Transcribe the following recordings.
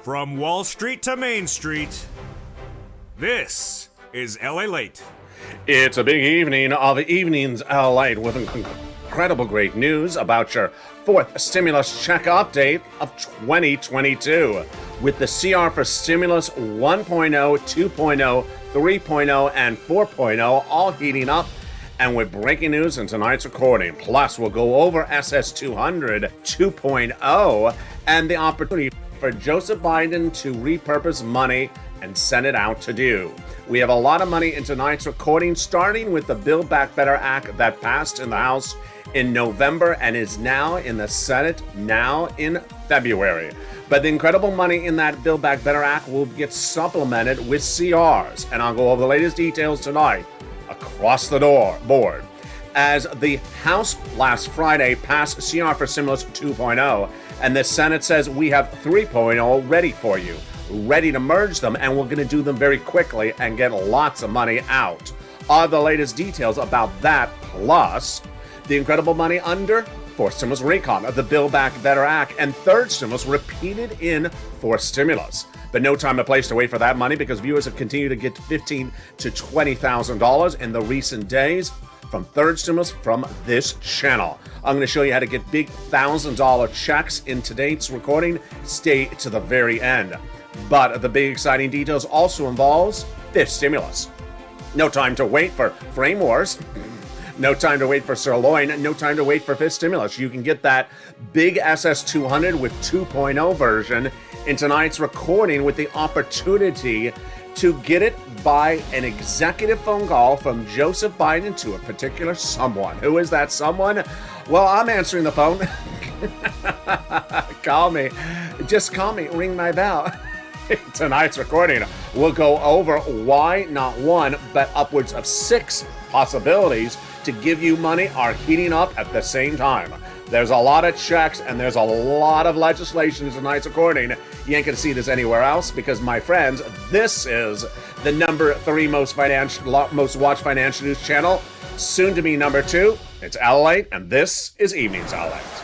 From Wall Street to Main Street, this is LALATE. It's a big evening of evenings LALATE with incredible great news about your fourth stimulus check update of 2022. With the CR for stimulus 1.0, 2.0, 3.0, and 4.0 all heating up, and with breaking news in tonight's recording. Plus, we'll go over SS200 2.0 and the opportunity for Joseph Biden to repurpose money and send it out to do. We have a lot of money in tonight's recording, starting with the Build Back Better Act that passed in the House in November and is now in the Senate now in February. But the incredible money in that Build Back Better Act will get supplemented with CRs, and I'll go over the latest details tonight across the board. As the House last Friday passed CR for Stimulus 2.0, and the Senate says we have 3.0 ready for you, ready to merge them, and we're going to do them very quickly and get lots of money out. All the latest details about that, plus the incredible money under fourth stimulus recon of the Build Back Better Act and third stimulus repeated in fourth stimulus. But no time or place to wait for that money because viewers have continued to get $15,000 to $20,000 in the recent days from third stimulus from this channel. I'm going to show you how to get big $1,000 checks in today's recording. Stay to the very end. But the big exciting details also involves fifth stimulus. No time to wait for frame wars. No time to wait for sirloin. No time to wait for fifth stimulus. You can get that big SS200 with 2.0 version in tonight's recording with the opportunity to get it by an executive phone call from Joseph Biden to a particular someone. Who is that someone? Well, I'm answering the phone. Call me. Just call me. Ring my bell. Tonight's recording, we'll go over why not one, but upwards of 6 possibilities to give you money are heating up at the same time. There's a lot of checks and there's a lot of legislation in tonight's recording. You ain't gonna see this anywhere else because, my friends, this is the number 3 most watched financial news channel, soon to be number 2. It's LALATE, and this is Evenings LALATE.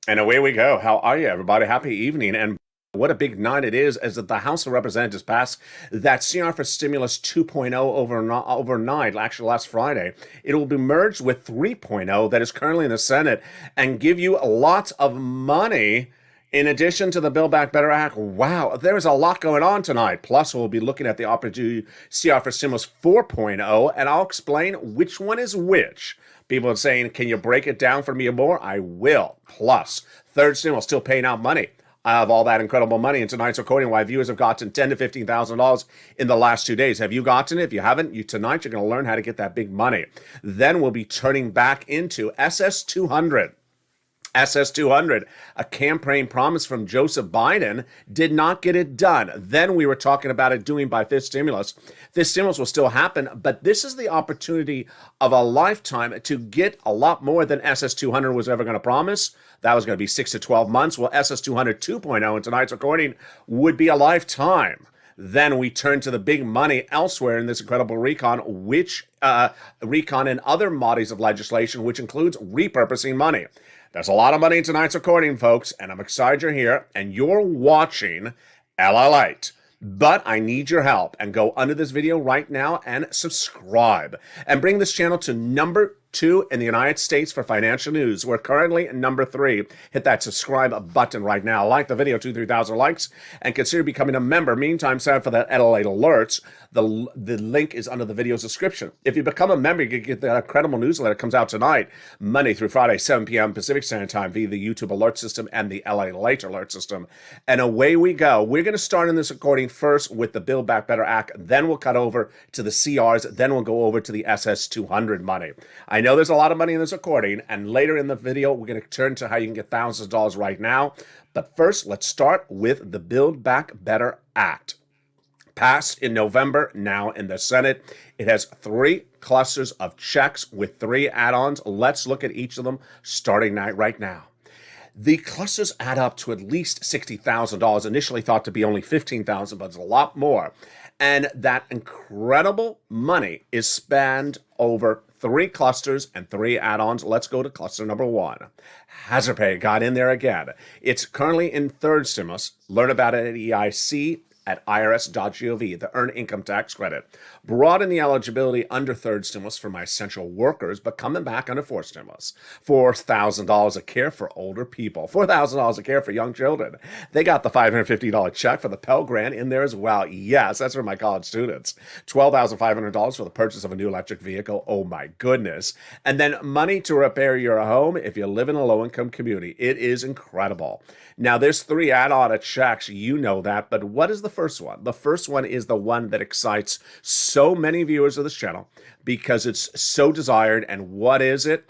And away we go. How are you, everybody? Happy evening. And what a big night it is as the House of Representatives passed that CR for Stimulus 2.0 overnight, actually last Friday. It will be merged with 3.0 that is currently in the Senate and give you lots of money in addition to the Build Back Better Act. Wow, there's a lot going on tonight. Plus, we'll be looking at the opportunity CR for Stimulus 4.0, and I'll explain which one is which. People are saying, can you break it down for me more? I will. Plus, third stimulus still paying out money. I have all that incredible money in tonight's recording. Why viewers have gotten $10,000 to $15,000 in the last 2 days. Have you gotten it? If you haven't, tonight you're going to learn how to get that big money. Then we'll be turning back into SS200. SS200, a campaign promise from Joseph Biden, did not get it done. Then we were talking about it doing by fifth stimulus. Fifth stimulus will still happen, but this is the opportunity of a lifetime to get a lot more than SS200 was ever going to promise. That was going to be 6 to 12 months. Well, SS200 2.0 in tonight's recording would be a lifetime. Then we turn to the big money elsewhere in this incredible recon, which recon and other bodies of legislation, which includes repurposing money. There's a lot of money in tonight's recording, folks, and I'm excited you're here and you're watching LALATE. But I need your help, and go under this video right now and subscribe and bring this channel to number 2 in the United States for financial news. We're currently number 3. Hit that subscribe button right now. Like the video, 2,000-3,000 likes, and consider becoming a member. Meantime, sign up for that LALATE alerts. The link is under the video's description. If you become a member, you can get that incredible newsletter that comes out tonight, Monday through Friday, 7 p.m. Pacific Standard Time via the YouTube alert system and the LALATE alert system. And away we go. We're going to start in this recording first with the Build Back Better Act. Then we'll cut over to the CRs. Then we'll go over to the SS200 money. I I know there's a lot of money in this recording, and later in the video, we're going to turn to how you can get thousands of dollars right now. But first, let's start with the Build Back Better Act. Passed in November, now in the Senate. It has 3 clusters of checks with 3 add-ons. Let's look at each of them starting right now. The clusters add up to at least $60,000, initially thought to be only $15,000, but it's a lot more. And that incredible money is spanned over 3 clusters and 3 add-ons. Let's go to cluster number 1. Hazard pay got in there again. It's currently in third stimulus. Learn about it at EIC at irs.gov, the Earned Income Tax Credit. Broaden the eligibility under third stimulus for my essential workers, but coming back under fourth stimulus. $4,000 a care for older people. $4,000 a care for young children. They got the $550 check for the Pell Grant in there as well. Yes, that's for my college students. $12,500 for the purchase of a new electric vehicle. Oh my goodness. And then money to repair your home if you live in a low-income community. It is incredible. Now, there's 3 add-on checks. You know that, but what is the first one? The first one is the one that excites so many viewers of this channel because it's so desired. And what is it?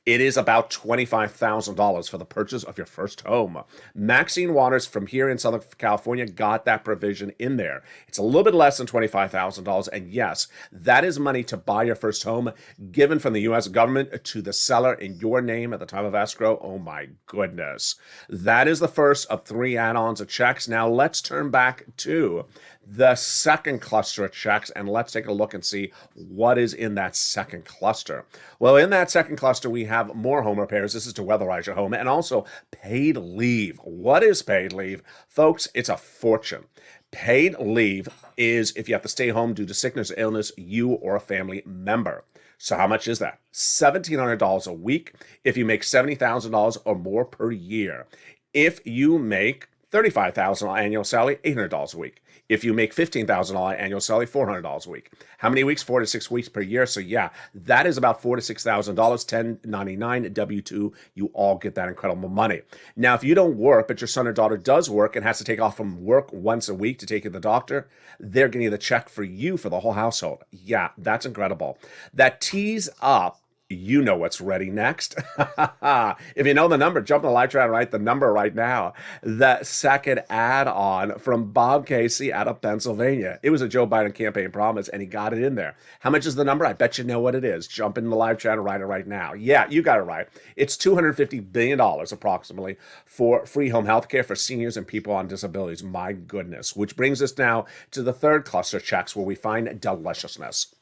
It is about $25,000 for the purchase of your first home. Maxine Waters from here in Southern California got that provision in there. It's a little bit less than $25,000. And yes, that is money to buy your first home given from the U.S. government to the seller in your name at the time of escrow. Oh my goodness. That is the first of 3 add-ons of checks. Now let's turn back to the second cluster of checks, and let's take a look and see what is in that second cluster. Well, in that second cluster, we have more home repairs. This is to weatherize your home, and also paid leave. What is paid leave? Folks, it's a fortune. Paid leave is if you have to stay home due to sickness or illness, you or a family member. So how much is that? $1,700 a week if you make $70,000 or more per year. If you make $35,000 annual salary, $800 a week. If you make $15,000 annual salary, $400 a week. How many weeks? 4 to 6 weeks per year. So yeah, that is about $4,000 to $6,000, $1099, W-2. You all get that incredible money. Now, if you don't work, but your son or daughter does work and has to take off from work once a week to take you to the doctor, they're getting the check for you for the whole household. Yeah, that's incredible. That tees up. You know what's ready next. If you know the number, jump in the live chat and write the number right now. The second add-on from Bob Casey out of Pennsylvania. It was a Joe Biden campaign promise, and he got it in there. How much is the number? I bet you know what it is. Jump in the live chat and write it right now. Yeah, you got it right. It's $250 billion approximately for free home health care for seniors and people on disabilities. My goodness. Which brings us now to the third cluster checks where we find deliciousness.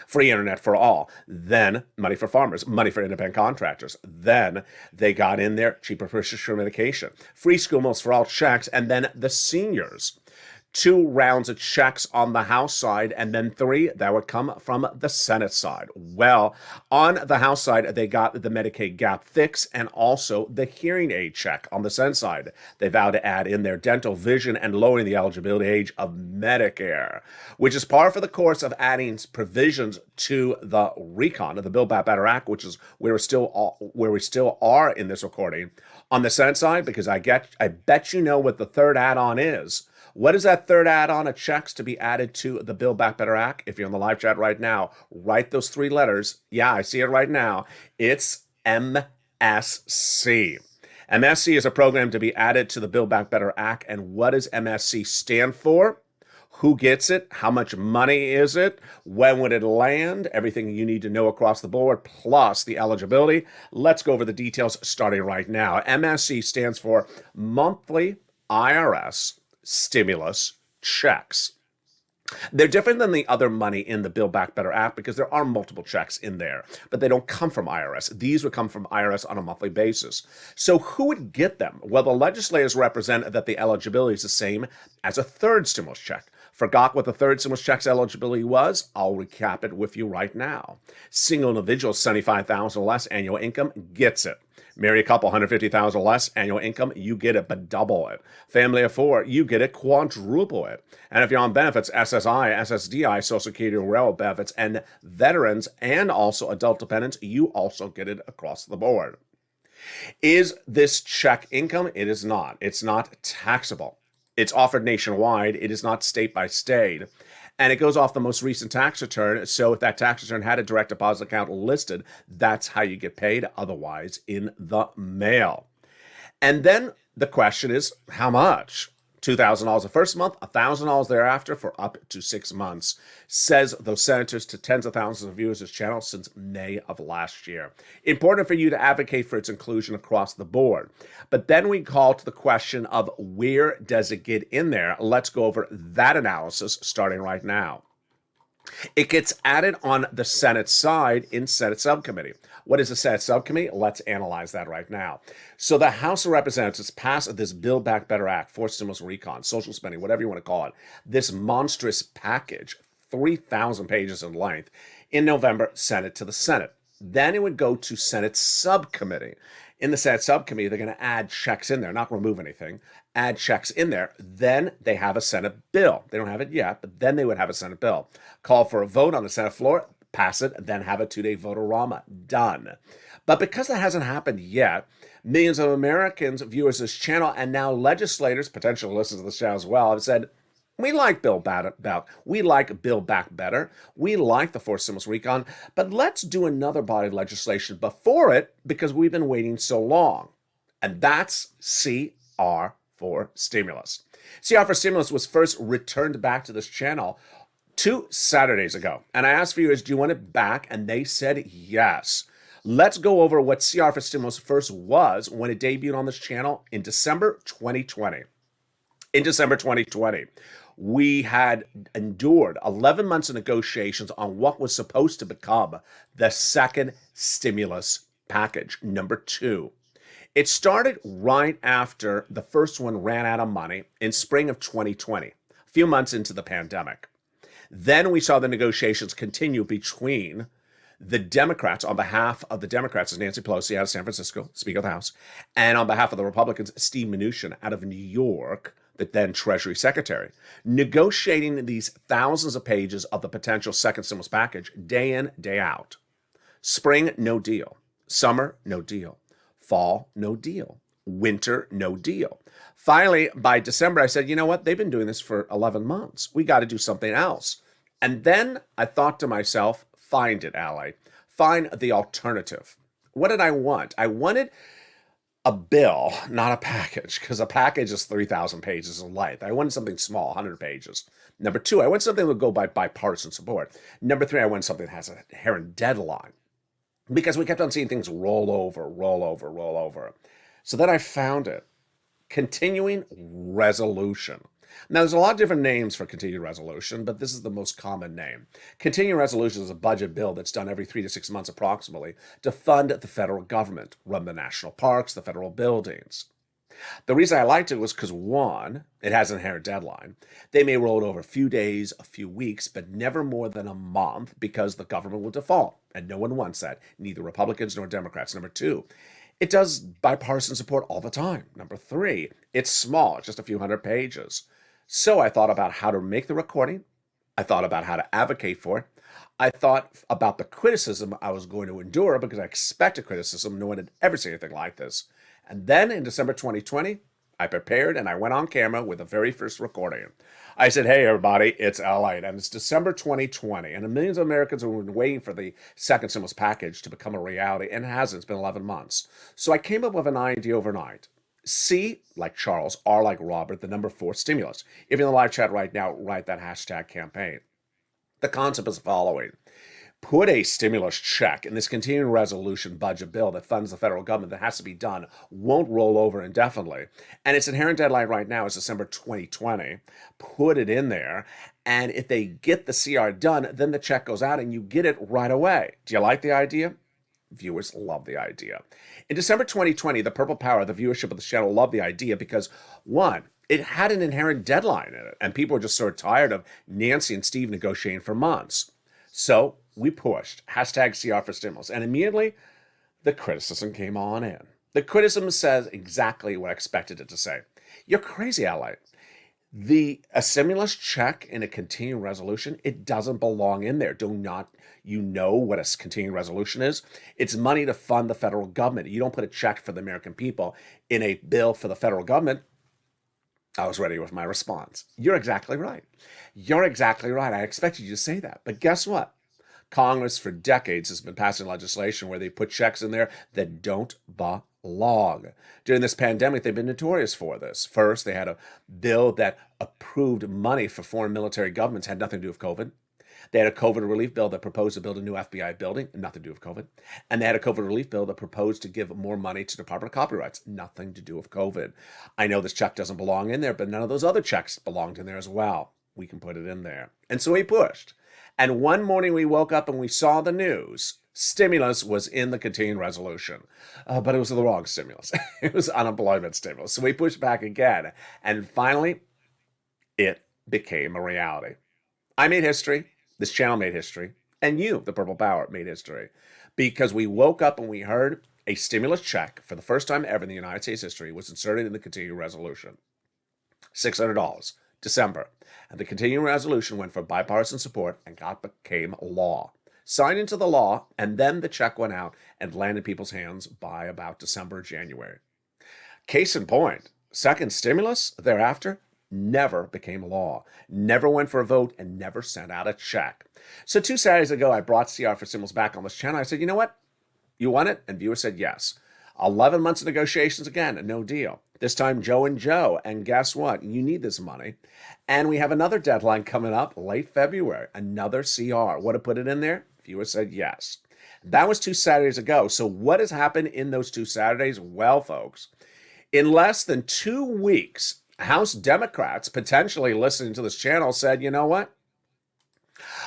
Free internet for all. Then money for farmers, money for independent contractors. Then they got in there cheaper prescription medication, free school meals for all checks, and then the seniors. 2 rounds of checks on the House side, and then 3 that would come from the Senate side. Well, on the House side, they got the Medicaid gap fix and also the hearing aid check. On the Senate side, they vowed to add in their dental, vision, and lowering the eligibility age of Medicare, which is par for the course of adding provisions to the recon of the Build Back Better Act, which is where we still are in this recording. On the Senate side, because I bet you know what the third add-on is. What is that third add-on of checks to be added to the Build Back Better Act? If you're in the live chat right now, write those 3 letters. Yeah, I see it right now. It's MSC. MSC is a program to be added to the Build Back Better Act. And what does MSC stand for? Who gets it? How much money is it? When would it land? Everything you need to know across the board, plus the eligibility. Let's go over the details starting right now. MSC stands for Monthly IRS Stimulus Checks. They're different than the other money in the Build Back Better Act because there are multiple checks in there, but they don't come from IRS. These would come from IRS on a monthly basis. So who would get them? Well, the legislators represent that the eligibility is the same as a third stimulus check. Forgot what the third stimulus check's eligibility was? I'll recap it with you right now. Single individual, $75,000 less annual income, gets it. Marry a couple, $150,000 less annual income, you get it, but double it. Family of 4, you get it, quadruple it. And if you're on benefits, SSI, SSDI, Social Security, railroad benefits, and veterans, and also adult dependents, you also get it across the board. Is this check income? It is not. It's not taxable. It's offered nationwide. It is not state by state. And it goes off the most recent tax return. So if that tax return had a direct deposit account listed, that's how you get paid, otherwise in the mail. And then the question is, how much? $2,000 the first month, $1,000 thereafter for up to 6 months, says those senators to tens of thousands of viewers of this channel since May of last year. Important for you to advocate for its inclusion across the board. But then we call to the question of where does it get in there? Let's go over that analysis starting right now. It gets added on the Senate side in Senate subcommittee. What is the Senate subcommittee? Let's analyze that right now. So the House of Representatives passed this Build Back Better Act, forced stimulus recon, social spending, whatever you want to call it, this monstrous package, 3,000 pages in length, in November, sent it to the Senate. Then it would go to Senate subcommittee. In the Senate subcommittee, they're going to add checks in there, not remove anything, add checks in there. Then they have a Senate bill. They don't have it yet, but then they would have a Senate bill. Call for a vote on the Senate floor, pass it, then have a 2-day vote-a-rama. Done. But because that hasn't happened yet, millions of Americans, viewers of this channel, and now legislators, potential listeners of this channel as well, have said, we like Build Back Better. We like the forced stimulus recon, but let's do another body of legislation before it because we've been waiting so long. And that's CR for stimulus. CR for stimulus was first returned back to this channel 2 Saturdays ago. And I asked viewers, do you want it back? And they said yes. Let's go over what CR for stimulus first was when it debuted on this channel in December 2020. In December 2020, we had endured 11 months of negotiations on what was supposed to become the second stimulus package, number 2. It started right after the first one ran out of money in spring of 2020, a few months into the pandemic. Then we saw the negotiations continue between the Democrats, on behalf of the Democrats, is Nancy Pelosi out of San Francisco, Speaker of the House, and on behalf of the Republicans, Steve Mnuchin out of New York, the then Treasury Secretary, negotiating these thousands of pages of the potential second stimulus package day in, day out. Spring, no deal. Summer, no deal. Fall, no deal. Winter, no deal. Finally, by December, I said, you know what? They've been doing this for 11 months. We got to do something else. And then I thought to myself, find it, ally. Find the alternative. What did I want? I wanted a bill, not a package, because a package is 3,000 pages in length. I wanted something small, 100 pages. Number 2, I want something that would go by bipartisan support. Number 3, I want something that has an inherent deadline, because we kept on seeing things roll over. So then I found it. Continuing resolution. Now, there's a lot of different names for continuing resolution, but this is the most common name. Continuing resolution is a budget bill that's done every 3 to 6 months approximately to fund the federal government, run the national parks, the federal buildings. The reason I liked it was because, 1, it has an inherent deadline. They may roll it over a few days, a few weeks, but never more than a month because the government will default, and no one wants that, neither Republicans nor Democrats. Number 2, it does bipartisan support all the time. Number 3, it's small, it's just a few hundred pages. So I thought about how to make the recording. I thought about how to advocate for it. I thought about the criticism I was going to endure because I expected criticism. No one had ever seen anything like this. And then in December 2020, I prepared and I went on camera with the very first recording. I said, hey, everybody, it's LALATE. And it's December 2020. And millions of Americans have been waiting for the second stimulus package to become a reality. And it hasn't. It's been 11 months. So I came up with an idea overnight. C, like Charles, R, like Robert, the number 4, stimulus. If you're in the live chat right now, write that hashtag campaign. The concept is the following. Put a stimulus check in this continuing resolution budget bill that funds the federal government that has to be done, won't roll over indefinitely. And its inherent deadline right now is December 2020. Put it in there. And if they get the CR done, then the check goes out and you get it right away. Do you like the idea? Viewers love the idea. In December 2020, the Purple Power, the viewership of the channel, loved the idea because, 1, it had an inherent deadline in it, and people were just sort of tired of Nancy and Steve negotiating for months. So we pushed hashtag CR for stimulus, and immediately the criticism came on in. The criticism says exactly what I expected it to say. You're crazy, ally. A stimulus check in a continuing resolution, it doesn't belong in there. Do not you know what a continuing resolution is? It's money to fund the federal government. You don't put a check for the American people in a bill for the federal government. I was ready with my response. You're exactly right. You're exactly right. I expected you to say that. But guess what? Congress for decades has been passing legislation where they put checks in there that don't belong. During this pandemic, they've been notorious for this. First, they had a bill that approved money for foreign military governments, had nothing to do with COVID. They had a COVID relief bill that proposed to build a new FBI building, nothing to do with COVID. And they had a COVID relief bill that proposed to give more money to the Department of Copyrights, nothing to do with COVID. I know this check doesn't belong in there, but none of those other checks belonged in there as well. We can put it in there. And so we pushed. And one morning we woke up and we saw the news. Stimulus was in the continuing resolution, but it was the wrong stimulus. It was unemployment stimulus. So we pushed back again. And finally, it became a reality. I made history. This channel made history. And you, the Purple Power, made history. Because we woke up and we heard a stimulus check for the first time ever in the United States history was inserted in the continuing resolution. $600. December. And the continuing resolution went for bipartisan support and became law. Signed into the law, and then the check went out and landed in people's hands by about December, January. Case in point, second stimulus thereafter never became law, never went for a vote, and never sent out a check. So 2 Saturdays ago, I brought CR for Stimulus back on this channel. I said, you know what? You want it? And viewers said yes. 11 months of negotiations again, no deal. This time, Joe and Joe. And guess what? You need this money. And we have another deadline coming up late February, another CR. What to put it in there? Viewers said yes. That was 2 Saturdays ago. So what has happened in those 2 Saturdays? Well, folks, in less than 2 weeks, House Democrats potentially listening to this channel said, you know what?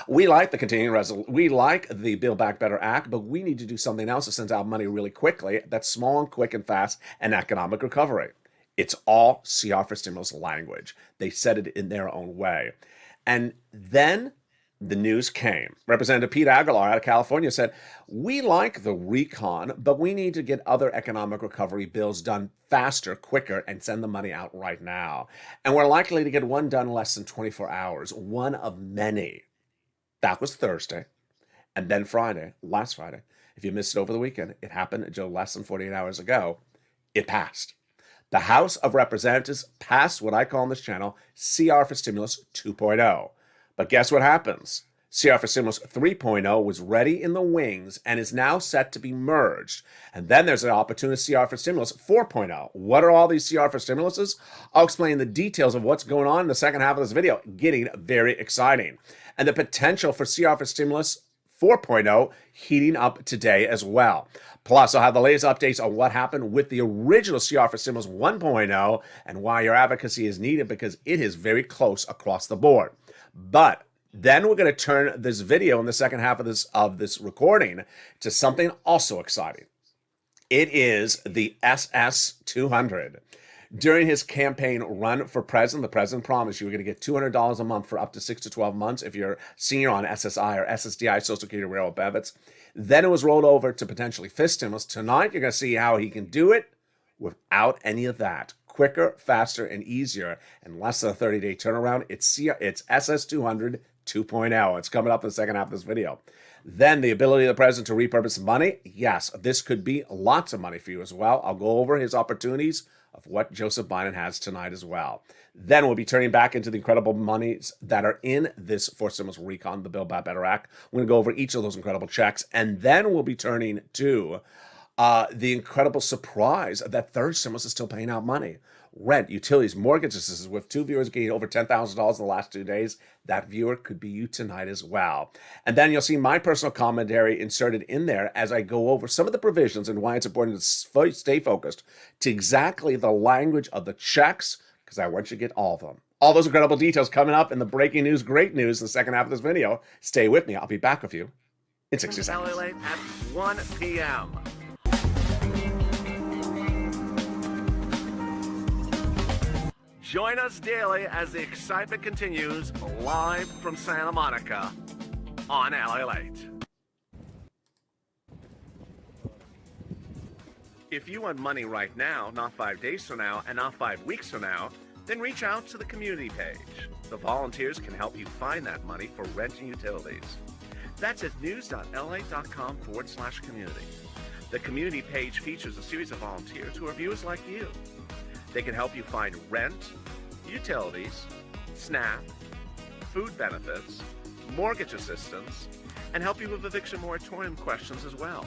We like the continuing resolution. We like the Build Back Better Act, but we need to do something else that sends out money really quickly. That's small and quick and fast and economic recovery. It's all CR for Stimulus language. They said it in their own way. And then the news came. Representative Pete Aguilar out of California said, we like the recon, but we need to get other economic recovery bills done faster, quicker, and send the money out right now. And we're likely to get one done in less than 24 hours, one of many. That was Thursday. And then Friday, last Friday, if you missed it over the weekend, it happened just less than 48 hours ago. It passed. The House of Representatives passed what I call on this channel CR for Stimulus 2.0. But guess what happens? CR for Stimulus 3.0 was ready in the wings and is now set to be merged. And then there's an opportunity CR for Stimulus 4.0. What are all these CR for Stimuluses? I'll explain the details of what's going on in the second half of this video. Getting very exciting. And the potential for CR for Stimulus 4.0 heating up today as well. Plus, I'll have the latest updates on what happened with the original CR for Stimulus 1.0 and why your advocacy is needed because it is very close across the board. But then we're going to turn this video in the second half of this recording to something also exciting. It is the SS200. During his campaign run for president, the president promised you were going to get $200 a month for up to 6 to 12 months if you're senior on SSI or SSDI, Social Security Railroad Benefits. Then it was rolled over to potentially fifth stimulus. Tonight, you're going to see how he can do it without any of that. Quicker, faster, and easier, and less than a 30-day turnaround. It's SS200 2.0. It's coming up in the second half of this video. Then the ability of the president to repurpose money. Yes, this could be lots of money for you as well. I'll go over his opportunities of what Joseph Biden has tonight as well. Then we'll be turning back into the incredible monies that are in this fourth stimulus recon, the Build Back Better Act. We're going to go over each of those incredible checks. And then we'll be turning to the incredible surprise that third stimulus is still paying out money. Rent, utilities, mortgages. This is with 2 viewers getting over $10,000 in the last 2 days. That viewer could be you tonight as well. And then you'll see my personal commentary inserted in there as I go over some of the provisions and why it's important to stay focused to exactly the language of the checks, because I want you to get all of them. All those incredible details coming up in the breaking news, great news, in the second half of this video. Stay with me. I'll be back with you in 60 seconds. LALATE at 1 p.m. Join us daily as the excitement continues live from Santa Monica on LALATE. If you want money right now, not 5 days from now, and not 5 weeks from now, then reach out to the community page. The volunteers can help you find that money for rent and utilities. That's at news.lalate.com/community. The community page features a series of volunteers who are viewers like you. They can help you find rent, utilities, SNAP, food benefits, mortgage assistance, and help you with eviction moratorium questions as well.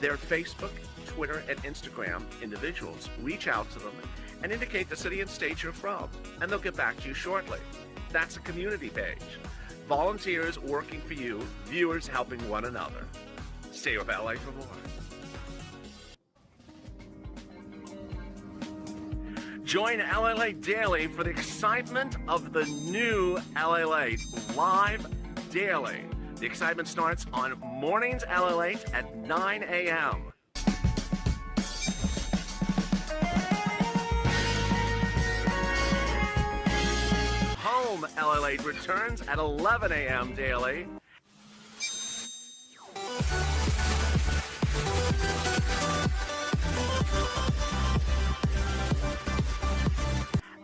Their Facebook, Twitter, and Instagram individuals reach out to them and indicate the city and state you're from, and they'll get back to you shortly. That's a community page. Volunteers working for you, viewers helping one another. Stay with LA for more. Join LALATE Daily for the excitement of the new LALATE live daily. The excitement starts on mornings LALATE at 9 a.m. Home LALATE returns at 11 a.m. daily.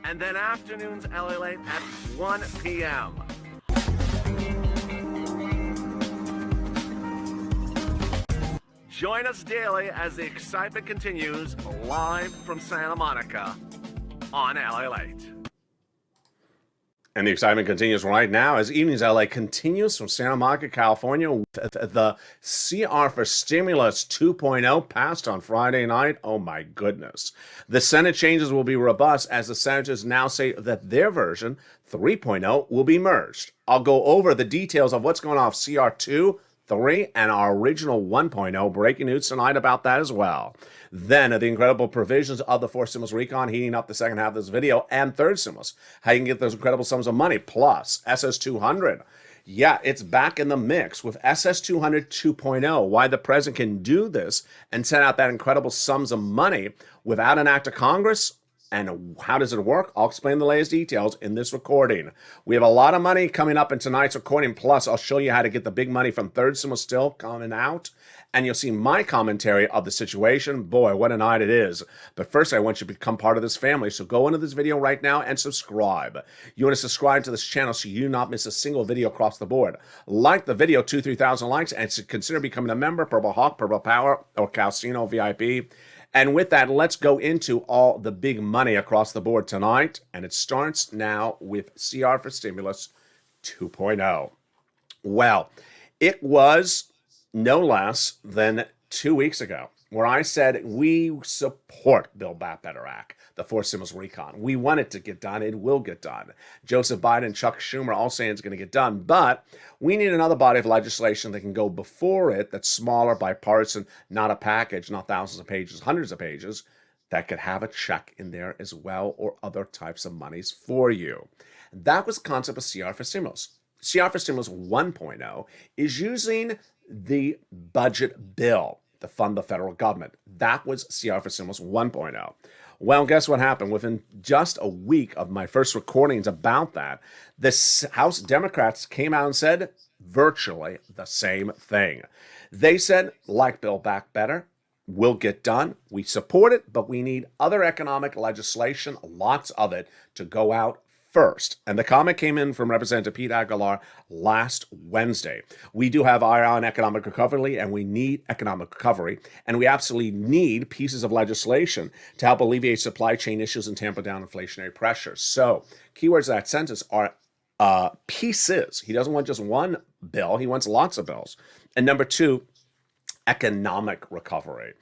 And then afternoons LALATE at 1 p.m. Join us daily as the excitement continues live from Santa Monica on LALATE. And the excitement continues right now as Evenings LA continues from Santa Monica, California. The CR for Stimulus 2.0 passed on Friday night. Oh my goodness. The Senate changes will be robust as the senators now say that their version, 3.0, will be merged. I'll go over the details of what's going on with CR 2, 3, and our original 1.0. Breaking news tonight about that as well. Then the incredible provisions of the fourth stimulus recon heating up the second half of this video, and third stimulus, how you can get those incredible sums of money, plus SS200. Yeah, it's back in the mix with SS200 2.0. Why the president can do this and send out that incredible sums of money without an act of Congress. And how does it work? I'll explain the latest details in this recording. We have a lot of money coming up in tonight's recording. Plus, I'll show you how to get the big money from third stimulus still coming out. And you'll see my commentary of the situation. Boy, what a night it is. But first, I want you to become part of this family. So go into this video right now and subscribe. You want to subscribe to this channel so you do not miss a single video across the board. Like the video, 2,000-3,000 likes, and consider becoming a member, Purple Hawk, Purple Power, or Calcino VIP. And with that, let's go into all the big money across the board tonight. And it starts now with CR for Stimulus 2.0. Well, it was no less than 2 weeks ago where I said we support Build Back Better Act, the fourth stimulus recon. We want it to get done. It will get done. Joseph Biden and Chuck Schumer all saying it's going to get done. But we need another body of legislation that can go before it that's smaller, bipartisan, not a package, not thousands of pages, hundreds of pages, that could have a check in there as well or other types of monies for you. That was the concept of CR for Stimulus. CR for Stimulus 1.0 is using the budget bill to fund the federal government. That was CR for Stimulus 1.0. Well, guess what happened? Within just a week of my first recordings about that, the House Democrats came out and said virtually the same thing. They said, like Build Back Better, will get done. We support it, but we need other economic legislation, lots of it, to go out first. And the comment came in from Representative Pete Aguilar last Wednesday. We do have eye on economic recovery, and we need economic recovery, and we absolutely need pieces of legislation to help alleviate supply chain issues and tamper down inflationary pressures. So keywords of that sentence are pieces. He doesn't want just one bill. He wants lots of bills. And number two, economic recovery.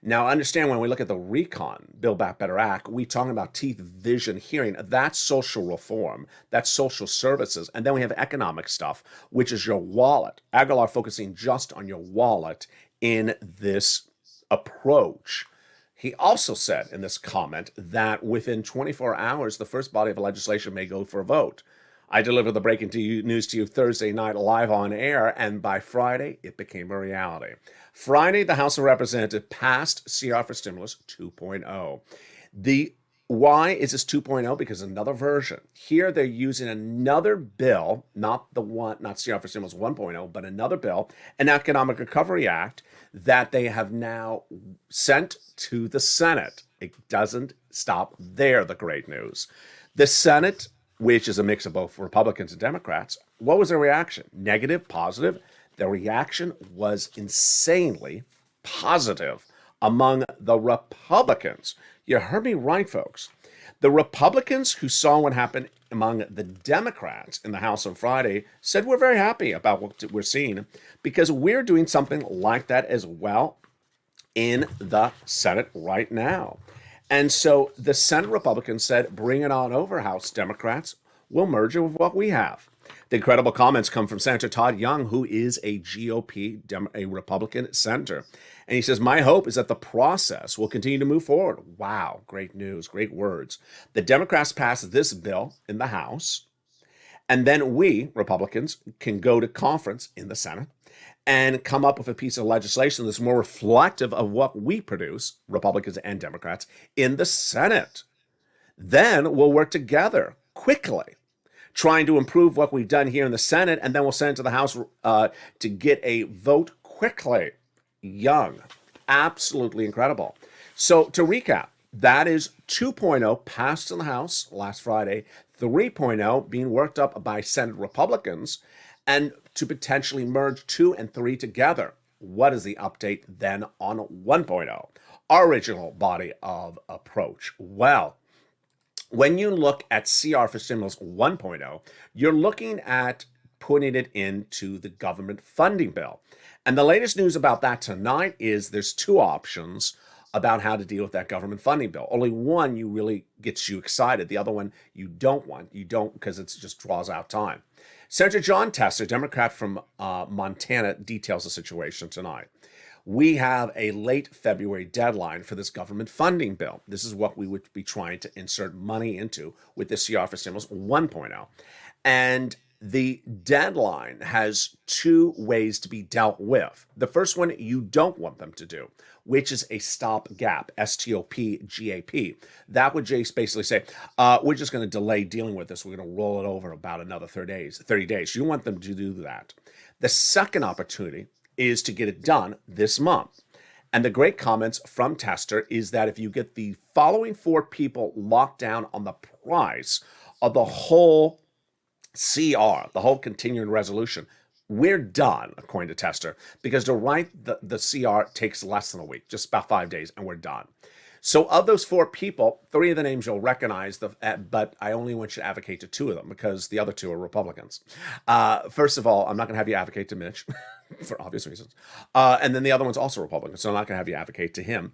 Now, understand when we look at the recon, Build Back Better Act, we talking about teeth, vision, hearing. That's social reform. That's social services. And then we have economic stuff, which is your wallet. Aguilar focusing just on your wallet in this approach. He also said in this comment that within 24 hours, the first body of legislation may go for a vote. I delivered the breaking news to you Thursday night live on air, and by Friday, it became a reality. Friday, the House of Representatives passed CR for Stimulus 2.0. Why is this 2.0? Because another version. Here, they're using another bill, not CR for Stimulus 1.0, but another bill, an Economic Recovery Act, that they have now sent to the Senate. It doesn't stop there, the great news. The Senate, which is a mix of both Republicans and Democrats, what was their reaction? Negative, positive? The reaction was insanely positive among the Republicans. You heard me right, folks. The Republicans who saw what happened among the Democrats in the House on Friday said we're very happy about what we're seeing because we're doing something like that as well in the Senate right now. And so the Senate Republicans said, bring it on over, House Democrats. We'll merge it with what we have. The incredible comments come from Senator Todd Young, who is a GOP, a Republican senator. And he says, my hope is that the process will continue to move forward. Wow, great news, great words. The Democrats pass this bill in the House, and then we, Republicans, can go to conference in the Senate and come up with a piece of legislation that's more reflective of what we produce, Republicans and Democrats, in the Senate. Then we'll work together quickly, trying to improve what we've done here in the Senate, and then we'll send it to the House to get a vote quickly. Young, absolutely incredible. So to recap, that is 2.0 passed in the House last Friday, 3.0 being worked up by Senate Republicans, and to potentially merge 2 and 3 together. What is the update then on 1.0, our original body of approach? Well, when you look at CR for Stimulus 1.0, you're looking at putting it into the government funding bill. And the latest news about that tonight is there's 2 options about how to deal with that government funding bill. Only one you really gets you excited. The other one you don't want. You don't because it just draws out time. Senator John Tester, Democrat from Montana, details the situation tonight. We have a late February deadline for this government funding bill. This is what we would be trying to insert money into with the CR for Stimulus 1.0. And the deadline has 2 ways to be dealt with. The first one you don't want them to do, which is a stopgap, STOPGAP. That would just basically say, we're just going to delay dealing with this. We're going to roll it over about another 30 days. You want them to do that. The second opportunity is to get it done this month. And the great comments from Tester is that if you get the following 4 people locked down on the price of the whole CR, the whole continuing resolution, we're done, according to Tester, because to write the CR takes less than a week, just about 5 days, and we're done. So of those 4 people, 3 of the names you'll recognize, but I only want you to advocate to 2 of them because the other 2 are Republicans. First of all, I'm not going to have you advocate to Mitch for obvious reasons. And then the other one's also Republican, so I'm not going to have you advocate to him.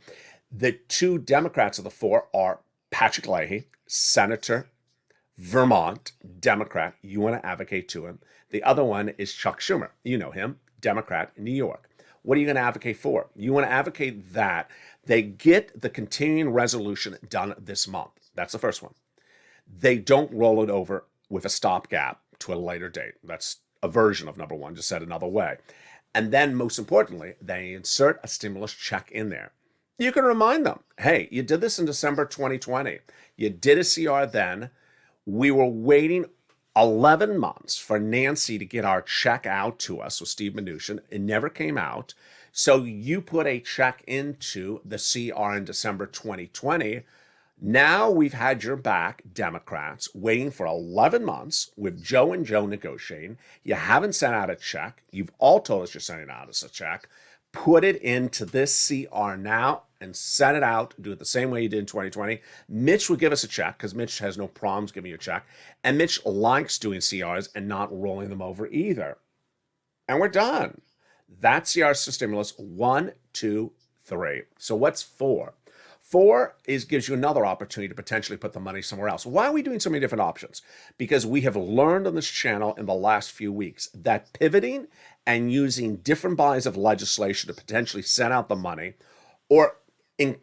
The 2 Democrats of the 4 are Patrick Leahy, Senator, Vermont, Democrat. You want to advocate to him. The other one is Chuck Schumer. You know him, Democrat in New York. What are you going to advocate for? You want to advocate that they get the continuing resolution done this month. That's the first one. They don't roll it over with a stopgap to a later date. That's a version of number 1, just said another way. And then, most importantly, they insert a stimulus check in there. You can remind them, hey, you did this in December 2020. You did a CR then. We were waiting 11 months for Nancy to get our check out to us with Steve Mnuchin. It never came out. So you put a check into the CR in December 2020. Now we've had your back, Democrats, waiting for 11 months with Joe and Joe negotiating. You haven't sent out a check. You've all told us you're sending out us a check. Put it into this CR now and send it out. Do it the same way you did in 2020. Mitch would give us a check because Mitch has no problems giving you a check. And Mitch likes doing CRs and not rolling them over either. And we're done. That's CR stimulus 1, 2, 3. So what's 4? 4 gives you another opportunity to potentially put the money somewhere else. Why are we doing so many different options? Because we have learned on this channel in the last few weeks that pivoting and using different bodies of legislation to potentially send out the money, or in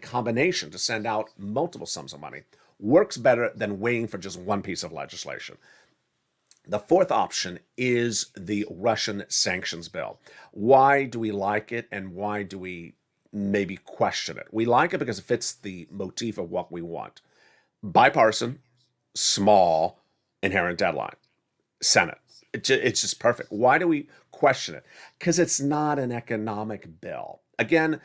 combination to send out multiple sums of money, works better than waiting for just one piece of legislation. The 4th option is the Russian sanctions bill. Why do we like it, and why do we maybe question it? We like it because it fits the motif of what we want. Bipartisan, small, inherent deadline. Senate. It's just perfect. Why do we question it? Because it's not an economic bill. Again,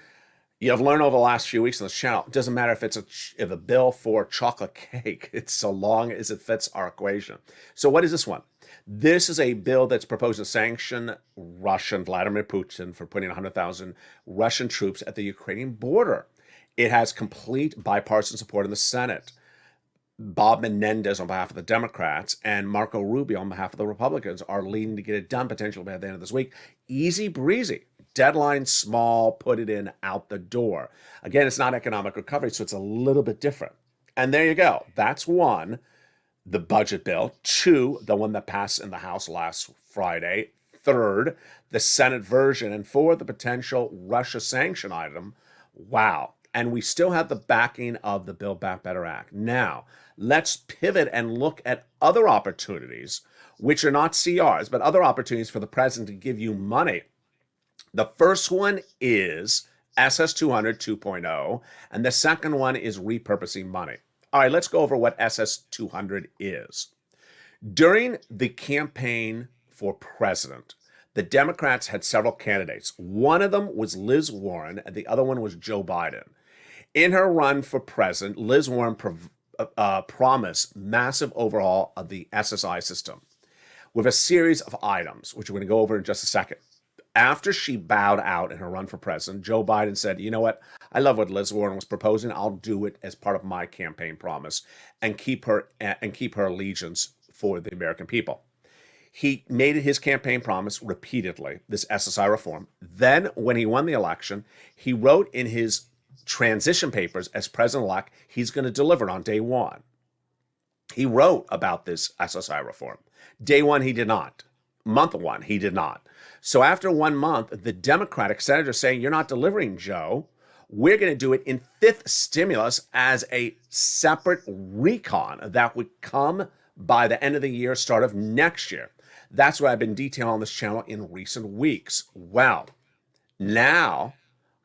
you have learned over the last few weeks on this channel, it doesn't matter if it's a bill for chocolate cake. It's so long as it fits our equation. So what is this one? This is a bill that's proposed to sanction Vladimir Putin for putting 100,000 Russian troops at the Ukrainian border. It has complete bipartisan support in the Senate. Bob Menendez on behalf of the Democrats and Marco Rubio on behalf of the Republicans are leading to get it done potentially by the end of this week. Easy breezy. Deadline small, put it in, out the door. Again, it's not economic recovery, so it's a little bit different. And there you go. That's one, the budget bill. Two, the one that passed in the House last Friday. Third, the Senate version. And four, the potential Russia sanction item. Wow. And we still have the backing of the Build Back Better Act. Now, let's pivot and look at other opportunities, which are not CRs, but other opportunities for the president to give you money. The first one is SS200 2.0, and the second one is repurposing money. All right, let's go over what SS200 is. During the campaign for president, the Democrats had several candidates. One of them was Liz Warren, and the other one was Joe Biden. In her run for president, Liz Warren promised massive overhaul of the SSI system with a series of items, which we're going to go over in just a second. After she bowed out in her run for president, Joe Biden said, you know what? I love what Liz Warren was proposing. I'll do it as part of my campaign promise and keep her allegiance for the American people. He made it his campaign promise repeatedly, this SSI reform. Then when he won the election, he wrote in his transition papers as president-elect, he's going to deliver it on day one. He wrote about this SSI reform. Day one, he did not. Month one, he did not. So after 1 month, the Democratic senators saying, you're not delivering, Joe. We're going to do it in fifth stimulus as a separate recon that would come by the end of the year, start of next year. That's what I've been detailing on this channel in recent weeks. Well, now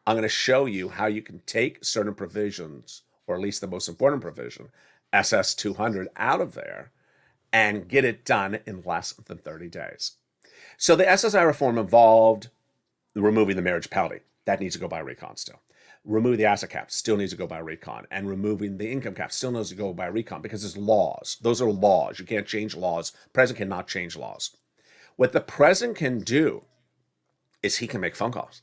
I'm going to show you how you can take certain provisions, or at least the most important provision, SS200, out of there and get it done in less than 30 days. So the SSI reform involved removing the marriage penalty. That needs to go by recon still. Remove the asset cap, still needs to go by recon. And removing the income cap still needs to go by recon because there's laws. Those are laws. You can't change laws. The president cannot change laws. What the president can do is he can make phone calls.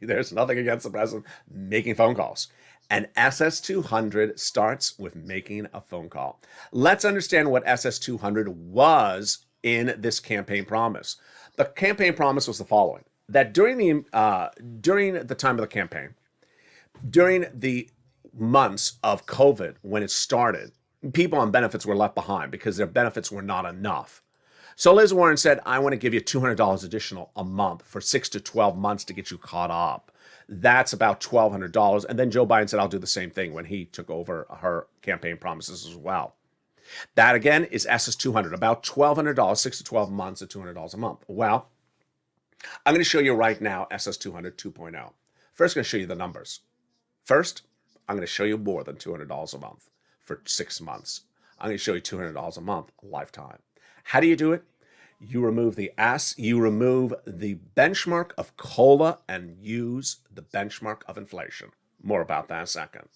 There's nothing against the president making phone calls. And SS200 starts with making a phone call. Let's understand what SS200 was in this campaign promise. The campaign promise was the following: that during the time of the campaign, during the months of COVID when it started, people on benefits were left behind because their benefits were not enough. So Liz Warren said, I want to give you $200 additional a month for 6 to 12 months to get you caught up. That's about $1,200. And then Joe Biden said, I'll do the same thing when he took over her campaign promises as well. That, again, is SS200, about $1,200, 6 to 12 months at $200 a month. Well, I'm going to show you right now SS200 2.0. First, I'm going to show you the numbers. First, I'm going to show you more than $200 a month for 6 months. I'm going to show you $200 a month, a lifetime. How do you do it? You remove the benchmark of COLA and use the benchmark of inflation. More about that in a second.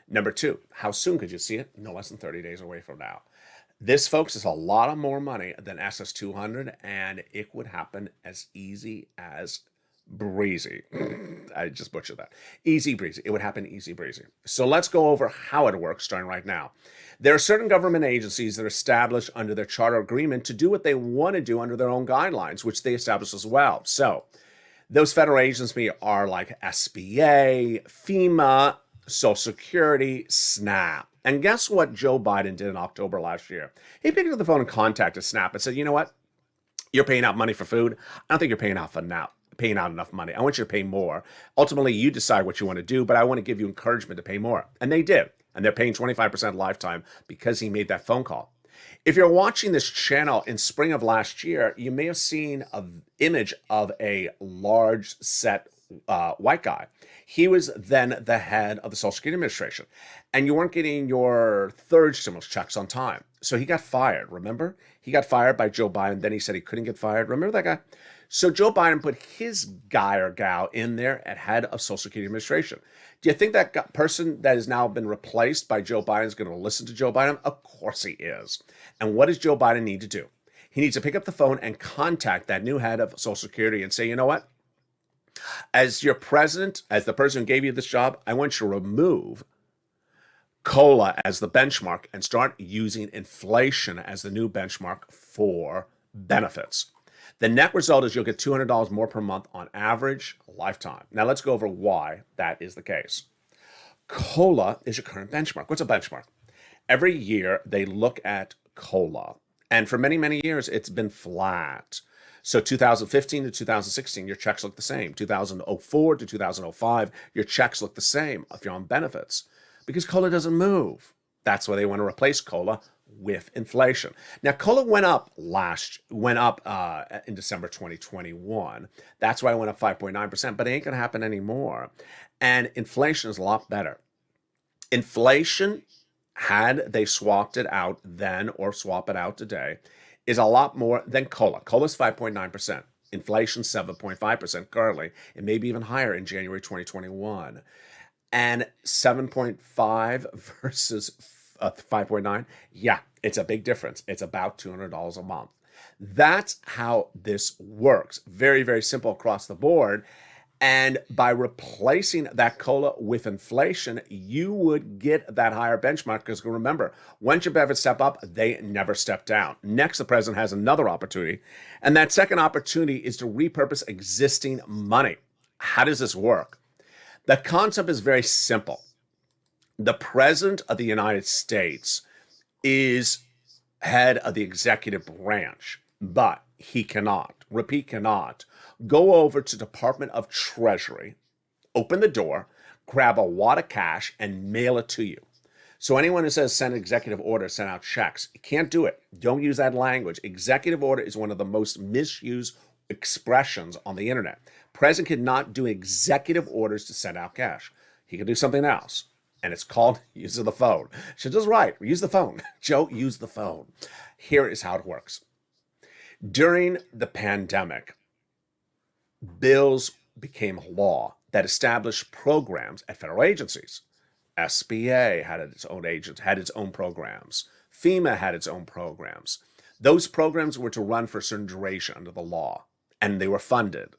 Number two, how soon could you see it? No less than 30 days away from now. This, folks, is a lot of more money than SS200, and it would happen as easy as breezy. I just butchered that. Easy breezy. It would happen easy breezy. So let's go over how it works starting right now. There are certain government agencies that are established under their charter agreement to do what they want to do under their own guidelines, which they establish as well. So those federal agencies are like SBA, FEMA, Social Security, SNAP. And guess what Joe Biden did in October last year? He picked up the phone and contacted SNAP and said, you know what? You're paying out money for food. I don't think you're paying out enough money. I want you to pay more. Ultimately, you decide what you want to do, but I want to give you encouragement to pay more. And they did. And they're paying 25% lifetime because he made that phone call. If you're watching this channel in spring of last year, you may have seen an image of a large set white guy. He was then the head of the Social Security Administration. And you weren't getting your third stimulus checks on time. So he got fired, remember? He got fired by Joe Biden. Then he said he couldn't get fired. Remember that guy? So Joe Biden put his guy or gal in there at head of Social Security Administration. Do you think that person that has now been replaced by Joe Biden is going to listen to Joe Biden? Of course he is. And what does Joe Biden need to do? He needs to pick up the phone and contact that new head of Social Security and say, you know what? As your president, as the person who gave you this job, I want you to remove COLA as the benchmark and start using inflation as the new benchmark for benefits. The net result is you'll get $200 more per month on average lifetime. Now let's go over why that is the case. COLA is your current benchmark. What's a benchmark? Every year they look at COLA, and for many, many years it's been flat. So 2015 to 2016, your checks look the same. 2004 to 2005, your checks look the same if you're on benefits, because COLA doesn't move. That's why they want to replace COLA with inflation. Now, COLA went up in December 2021. That's why it went up 5.9%, but it ain't going to happen anymore. And inflation is a lot better. Inflation, had they swapped it out then or swap it out today, is a lot more than COLA. COLA is 5.9%. Inflation 7.5% currently. It may be even higher in January 2021. And 7.5 versus 5.9, yeah, it's a big difference. It's about $200 a month. That's how this works. Very, very simple across the board. And by replacing that COLA with inflation, you would get that higher benchmark, because remember, once your benefits step up, they never step down. Next, the president has another opportunity. And that second opportunity is to repurpose existing money. How does this work? The concept is very simple. The president of the United States is head of the executive branch, but he cannot, go over to Department of Treasury, open the door, grab a wad of cash, and mail it to you. So anyone who says send executive order, send out checks, you can't do it. Don't use that language. Executive order is one of the most misused expressions on the internet. President cannot do executive orders to send out cash. He can do something else, and it's called use of the phone. She's just right. Use the phone. Joe, use the phone. Here is how it works. During the pandemic, bills became law that established programs at federal agencies. SBA had its own agents, had its own programs. FEMA had its own programs. Those programs were to run for a certain duration under the law, and they were funded.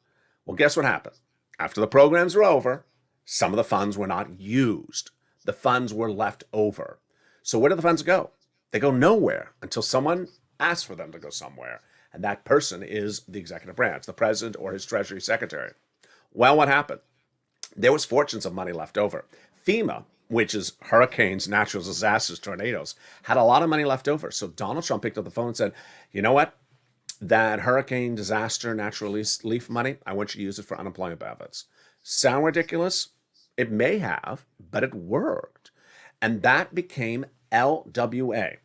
Well, guess what happened? After the programs were over, some of the funds were not used. The funds were left over. So where do the funds go? They go nowhere until someone asks for them to go somewhere. And that person is the executive branch, the president or his treasury secretary. Well, what happened? There was fortunes of money left over. FEMA, which is hurricanes, natural disasters, tornadoes, had a lot of money left over. So Donald Trump picked up the phone and said, you know what? That hurricane disaster, natural relief money, I want you to use it for unemployment benefits. Sound ridiculous? It may have, but it worked. And that became LWA.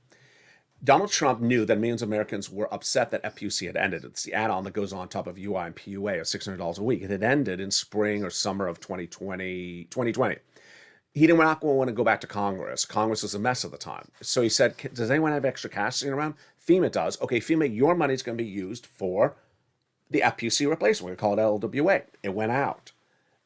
Donald Trump knew that millions of Americans were upset that FPUC had ended. It's the add-on that goes on top of UI and PUA of $600 a week. It had ended in spring or summer of 2020. He did not want to go back to Congress. Congress was a mess at the time. So he said, does anyone have extra cash sitting around? FEMA does. Okay, FEMA, your money is going to be used for the FPUC replacement. We call it LWA. It went out.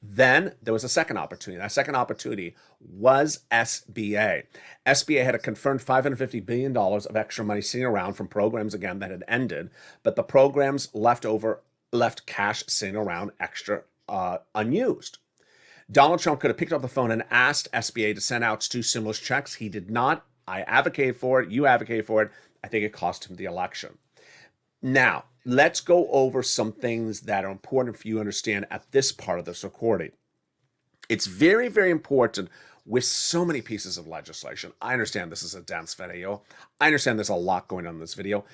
Then there was a second opportunity. That second opportunity was SBA. SBA had a confirmed $550 billion of extra money sitting around from programs, again, that had ended, but the programs left cash sitting around extra unused. Donald Trump could have picked up the phone and asked SBA to send out 2 stimulus checks. He did not. I advocate for it. You advocate for it. I think it cost him the election. Now, let's go over some things that are important for you to understand at this part of this recording. It's very, very important with so many pieces of legislation. I understand this is a dense video. I understand there's a lot going on in this video,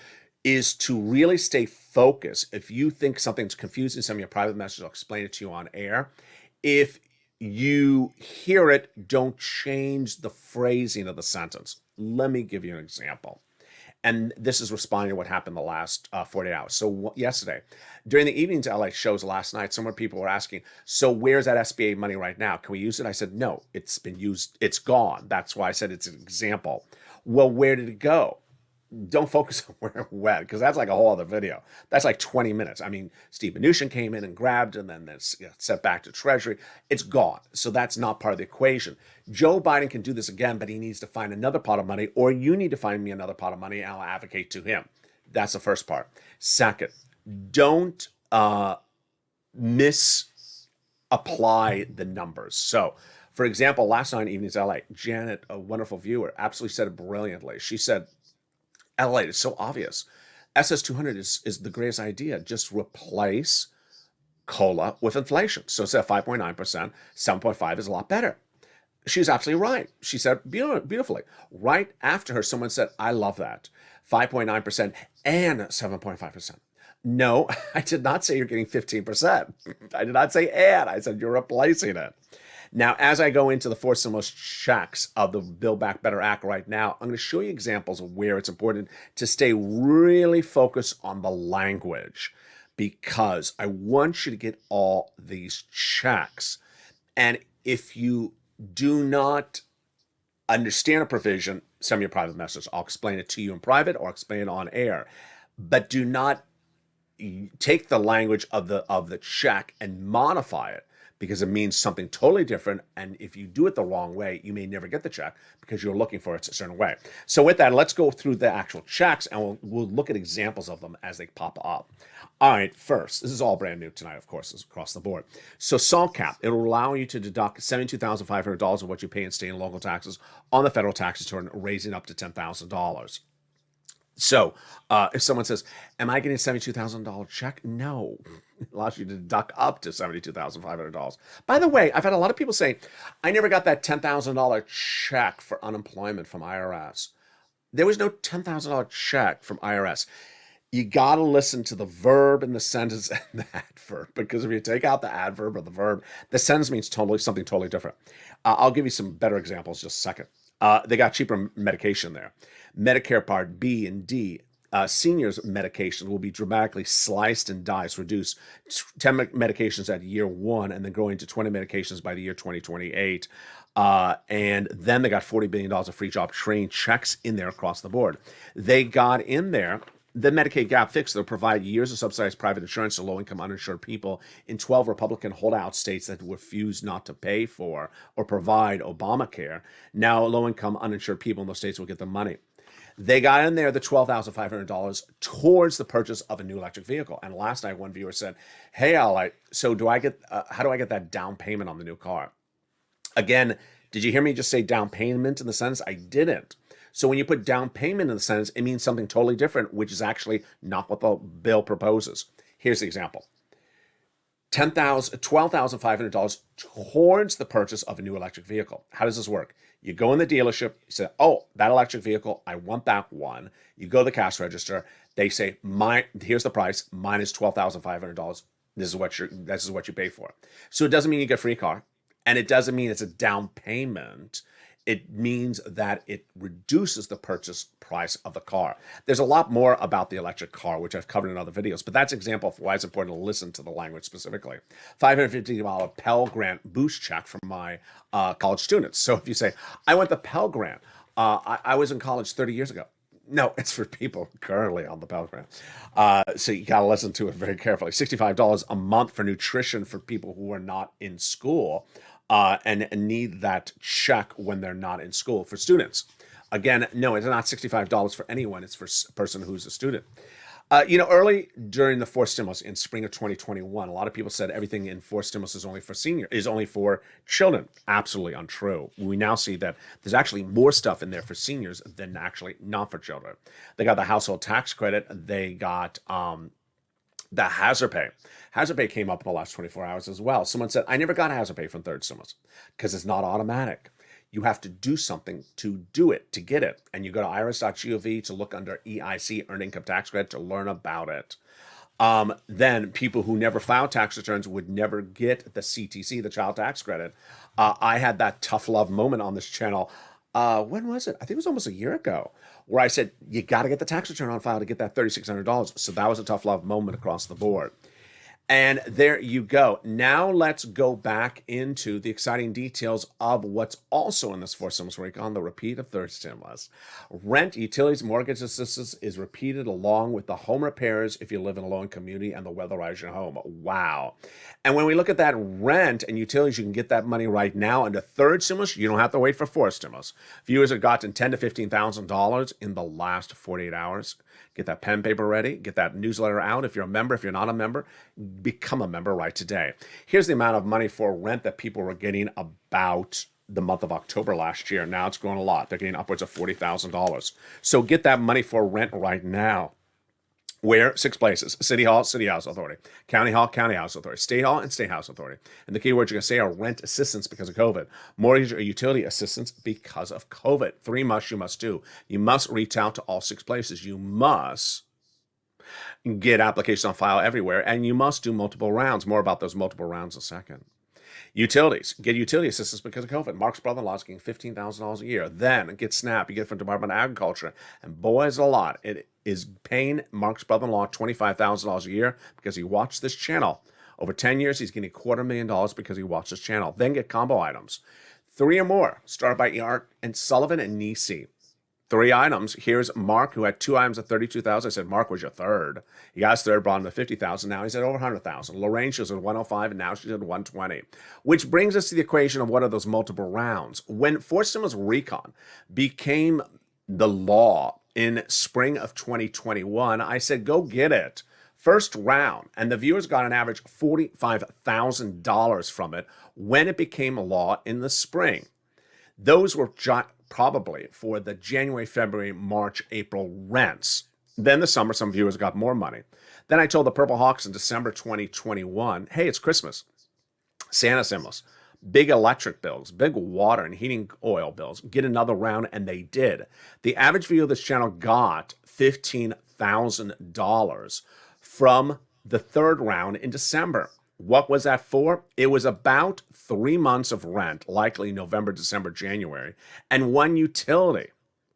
is to really stay focused. If you think something's confusing, send me a private message. I'll explain it to you on air. If you hear it, don't change the phrasing of the sentence. Let me give you an example. And this is responding to what happened the last 48 hours. So yesterday, during the evening to LA shows last night, some people were asking, so where's that SBA money right now? Can we use it? I said, no, it's been used. It's gone. That's why I said it's an example. Well, where did it go? Don't focus on where it went, because that's like a whole other video. That's like 20 minutes. I mean, Steve Mnuchin came in and grabbed it, and then it's sent back to Treasury. It's gone. So that's not part of the equation. Joe Biden can do this again, but he needs to find another pot of money, or you need to find me another pot of money, and I'll advocate to him. That's the first part. Second, don't apply the numbers. So, for example, last night, Evenings LA, Janet, a wonderful viewer, absolutely said it brilliantly. She said, LA, it's so obvious. SS200 is the greatest idea. Just replace COLA with inflation. So instead of 5.9%, 7.5 is a lot better. She's absolutely right. She said beautifully. Right after her, someone said, I love that. 5.9% and 7.5%. No, I did not say you're getting 15%. I did not say and. I said you're replacing it. Now, as I go into the four stimulus checks of the Build Back Better Act right now, I'm going to show you examples of where it's important to stay really focused on the language, because I want you to get all these checks. And if you do not understand a provision, send me a private message. I'll explain it to you in private or explain it on air. But do not take the language of the check and modify it, because it means something totally different. And if you do it the wrong way, you may never get the check because you're looking for it a certain way. So with that, let's go through the actual checks, and we'll look at examples of them as they pop up. All right, first, this is all brand new tonight, of course, it's across the board. So SALT cap, it'll allow you to deduct $72,500 of what you pay in state and local taxes on the federal tax return, raising up to $10,000. So if someone says, am I getting a $72,000 check? No. It allows you to deduct up to $72,500. By the way, I've had a lot of people say, I never got that $10,000 check for unemployment from IRS. There was no $10,000 check from IRS. You got to listen to the verb in the sentence and the adverb, because if you take out the adverb or the verb, the sentence means something totally different. I'll give you some better examples in just a second. They got cheaper medication there. Medicare Part B and D, seniors medication will be dramatically sliced and diced, reduced 10 medications at year one, and then growing to 20 medications by the year 2028. And then they got $40 billion of free job training checks in there across the board. They got in there the Medicaid gap fix. They'll provide years of subsidized private insurance to low-income uninsured people in 12 Republican holdout states that refuse not to pay for or provide Obamacare. Now low-income uninsured people in those states will get the money. They got in there the $12,500 towards the purchase of a new electric vehicle. And last night, one viewer said, hey, LALATE, so how do I get that down payment on the new car? Again, did you hear me just say down payment in the sentence? I didn't. So when you put down payment in the sentence, it means something totally different, which is actually not what the bill proposes. Here's the example. $12,500 towards the purchase of a new electric vehicle. How does this work? You go in the dealership, you say, oh, that electric vehicle, I want that one. You go to the cash register, they say, here's the price, mine is $12,500. This is what you pay for. So it doesn't mean you get a free car, and it doesn't mean it's a down payment. It means that it reduces the purchase price of the car. There's a lot more about the electric car, which I've covered in other videos, but that's an example of why it's important to listen to the language specifically. $550 Pell Grant boost check from my college students. So if you say, I want the Pell Grant, I was in college 30 years ago. No, it's for people currently on the Pell Grant. So you got to listen to it very carefully. $65 a month for nutrition for people who are not in school. And need that check when they're not in school for students. Again, no, it's not $65 for anyone. It's for a person who's a student. Early during the fourth stimulus in spring of 2021, a lot of people said everything in fourth stimulus is only for children. Absolutely untrue. We now see that there's actually more stuff in there for seniors than actually not for children. They got the household tax credit. They got the hazard pay. Hazard pay came up in the last 24 hours as well. Someone said, I never got hazard pay from third stimulus because it's not automatic. You have to do something to do it, to get it. And you go to irs.gov to look under EIC, Earned Income Tax Credit, to learn about it. Then people who never filed tax returns would never get the CTC, the Child Tax Credit. I had that tough love moment on this channel. When was it? I think it was almost a year ago, where I said, you got to get the tax return on file to get that $3,600. So that was a tough love moment across the board. And there you go. Now let's go back into the exciting details of what's also in this fourth stimulus week on the repeat of third stimulus. Rent, utilities, mortgage assistance is repeated along with the home repairs if you live in a low-income community and the weatherize your home. Wow. And when we look at that rent and utilities, you can get that money right now. Under third stimulus, you don't have to wait for fourth stimulus. Viewers have gotten $10,000 to $15,000 in the last 48 hours. Get that pen paper ready. Get that newsletter out. If you're a member, if you're not a member, become a member right today. Here's the amount of money for rent that people were getting about the month of October last year. Now it's grown a lot. They're getting upwards of $40,000. So get that money for rent right now. Where? 6 places. City Hall, City House Authority. County Hall, County House Authority. State Hall and State House Authority. And the key words you're going to say are rent assistance because of COVID. Mortgage or utility assistance because of COVID. 3 musts you must do. You must reach out to all 6 places. You must get applications on file everywhere. And you must do multiple rounds. More about those multiple rounds in a second. Utilities. Get utility assistance because of COVID. Mark's brother-in-law is getting $15,000 a year. Then get SNAP. You get it from Department of Agriculture. And boy, is a lot. It is paying Mark's brother-in-law $25,000 a year because he watched this channel. Over 10 years, he's getting $250,000 because he watched this channel. Then get combo items. 3 or more. Started by Art and Sullivan and Nisi. 3 items. Here's Mark, who had 2 items at $32,000. I said, Mark was your third. He got his third, brought him to $50,000. Now he's at over $100,000. Lorraine, she was at $105,000, and now she's at $120,000. Which brings us to the equation of what are those multiple rounds. When forced stimulus recon became the law in spring of 2021, I said, go get it. First round, and the viewers got an average $45,000 from it when it became a law in the spring. Those were probably for the January, February, March, April rents. Then the summer, some viewers got more money. Then I told the Purple Hawks in December 2021, hey, it's Christmas. Santa stimulus, big electric bills, big water and heating oil bills, get another round, and they did. The average viewer of this channel got $15,000 from the third round in December. What was that for? It was about 3 months of rent, likely November, December, January, and 1 utility.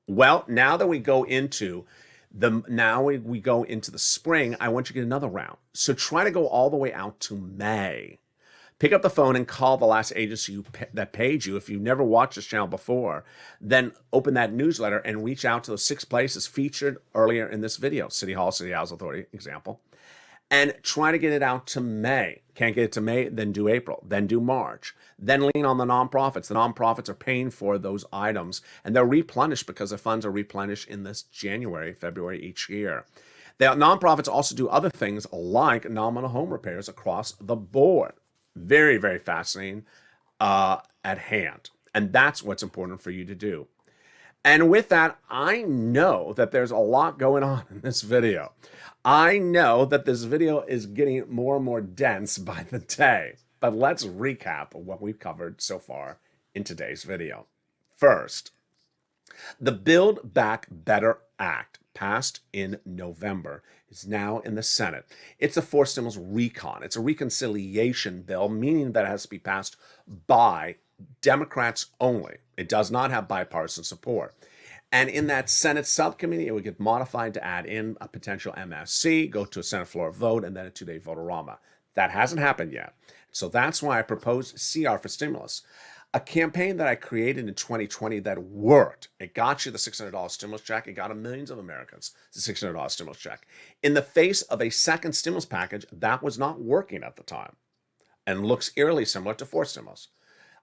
Well, now that we go into the spring, I want you to get another round. So try to go all the way out to May. Pick up the phone and call the last agency that paid you. If you've never watched this channel before, then open that newsletter and reach out to those 6 places featured earlier in this video. City Hall, City House Authority, example. And try to get it out to May. Can't get it to May, then do April, then do March. Then lean on the nonprofits. The nonprofits are paying for those items, and they're replenished because the funds are replenished in this January, February each year. The nonprofits also do other things like nominal home repairs across the board. Very, very fascinating at hand. And that's what's important for you to do. And with that, I know that there's a lot going on in this video. I know that this video is getting more and more dense by the day, but let's recap what we've covered so far in today's video. First, the Build Back Better Act passed in November is now in the Senate. It's a forced stimulus recon. It's a reconciliation bill, meaning that it has to be passed by Democrats only. It does not have bipartisan support. And in that Senate subcommittee, it would get modified to add in a potential MSC, go to a Senate floor vote, and then a 2-day vote-a-rama. That hasn't happened yet. So that's why I proposed CR for stimulus, a campaign that I created in 2020 that worked. It got you the $600 stimulus check. It got millions of Americans the $600 stimulus check. In the face of a second stimulus package, that was not working at the time and looks eerily similar to forced stimulus.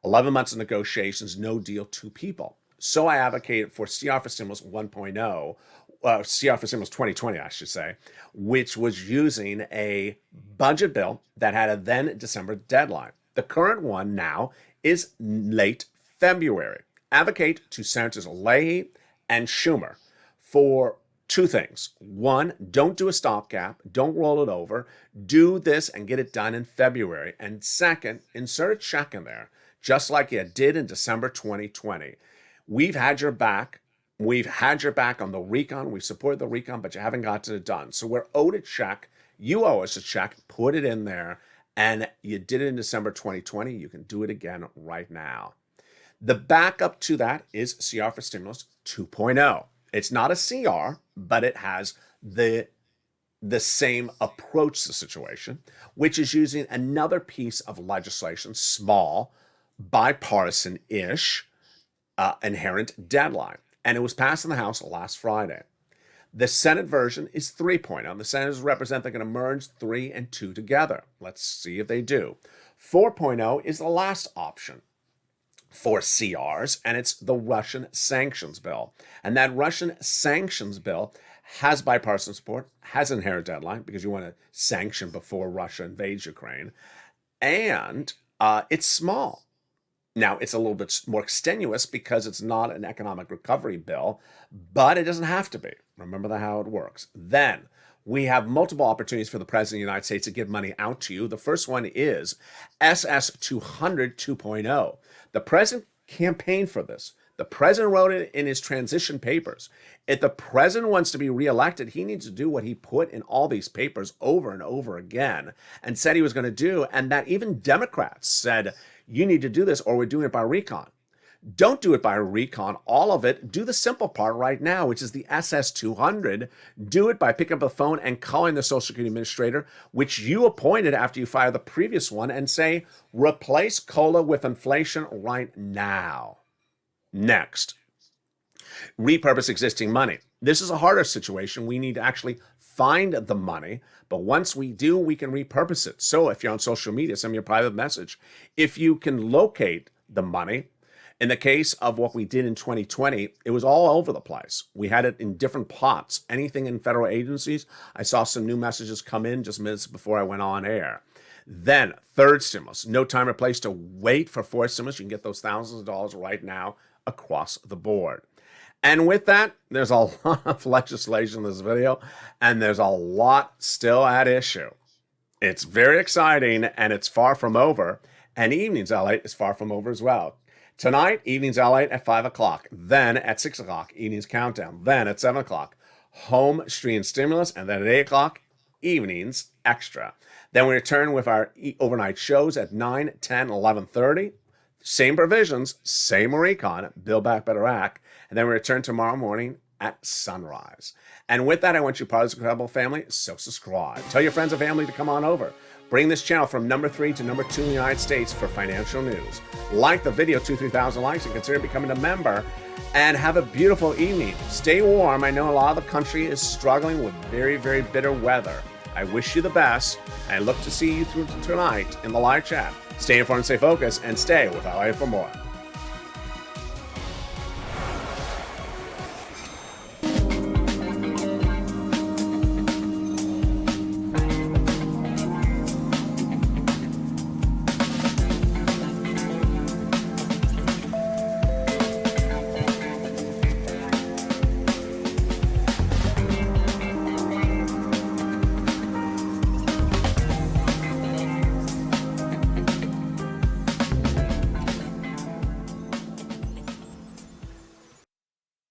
11 months of negotiations, no deal, 2 people. So I advocated for CR for Stimulus 1.0, CR for Stimulus 2020, I should say, which was using a budget bill that had a then December deadline. The current one now is late February. Advocate to Senators Leahy and Schumer for 2 things. 1, don't do a stopgap. Don't roll it over. Do this and get it done in February. And second, insert a check in there, just like you did in December 2020. We've had your back. We've had your back on the recon. We've supported the recon, but you haven't gotten it done. So we're owed a check. You owe us a check. Put it in there. And you did it in December 2020. You can do it again right now. The backup to that is CR for Stimulus 2.0. It's not a CR, but it has the same approach to the situation, which is using another piece of legislation, small, bipartisan-ish, inherent deadline. And it was passed in the House last Friday. The Senate version is 3.0. The senators represent they're going to merge 3 and 2 together. Let's see if they do. 4.0 is the last option. for CRs, and it's the Russian sanctions bill. And that Russian sanctions bill has bipartisan support, has an inherent deadline because you want to sanction before Russia invades Ukraine, and it's small. Now, it's a little bit more extenuous because it's not an economic recovery bill, but it doesn't have to be. Remember how it works. Then we have multiple opportunities for the President of the United States to give money out to you. The first one is SS 200 2.0. The President campaigned for this. The President wrote it in his transition papers. If the President wants to be reelected, he needs to do what he put in all these papers over and over again and said he was going to do, and that even Democrats said, you need to do this or we're doing it by recon. Don't do it by recon, all of it. Do the simple part right now, which is the SS 200. Do it by picking up the phone and calling the Social Security Administrator, which you appointed after you fired the previous one, and say, replace COLA with inflation right now. Next, repurpose existing money. This is a harder situation. We need to actually find the money, but once we do, we can repurpose it. So if you're on social media, send me a private message. If you can locate the money, in the case of what we did in 2020, it was all over the place. We had it in different pots. Anything in federal agencies, I saw some new messages come in just minutes before I went on air. Then, third stimulus, no time or place to wait for fourth stimulus. You can get those thousands of dollars right now across the board. And with that, there's a lot of legislation in this video, and there's a lot still at issue. It's very exciting, and it's far from over. And Evenings LALATE is far from over as well. Tonight, Evenings LALATE at 5 o'clock. Then at 6 o'clock, Evenings Countdown. Then at 7 o'clock, Home Stream Stimulus. And then at 8 o'clock, Evenings Extra. Then we return with our overnight shows at 9, 10, 11:30. Same provisions, same recon, Build Back Better Act. And then we return tomorrow morning at sunrise. And with that, I want you part of this incredible family, so subscribe. Tell your friends and family to come on over. Bring this channel from number 3 to number 2 in the United States for financial news. Like the video, 2,000-3,000 likes, and consider becoming a member. And have a beautiful evening. Stay warm. I know a lot of the country is struggling with very, very bitter weather. I wish you the best. I look to see you through tonight in the live chat. Stay informed, stay focused, and stay with LA for more.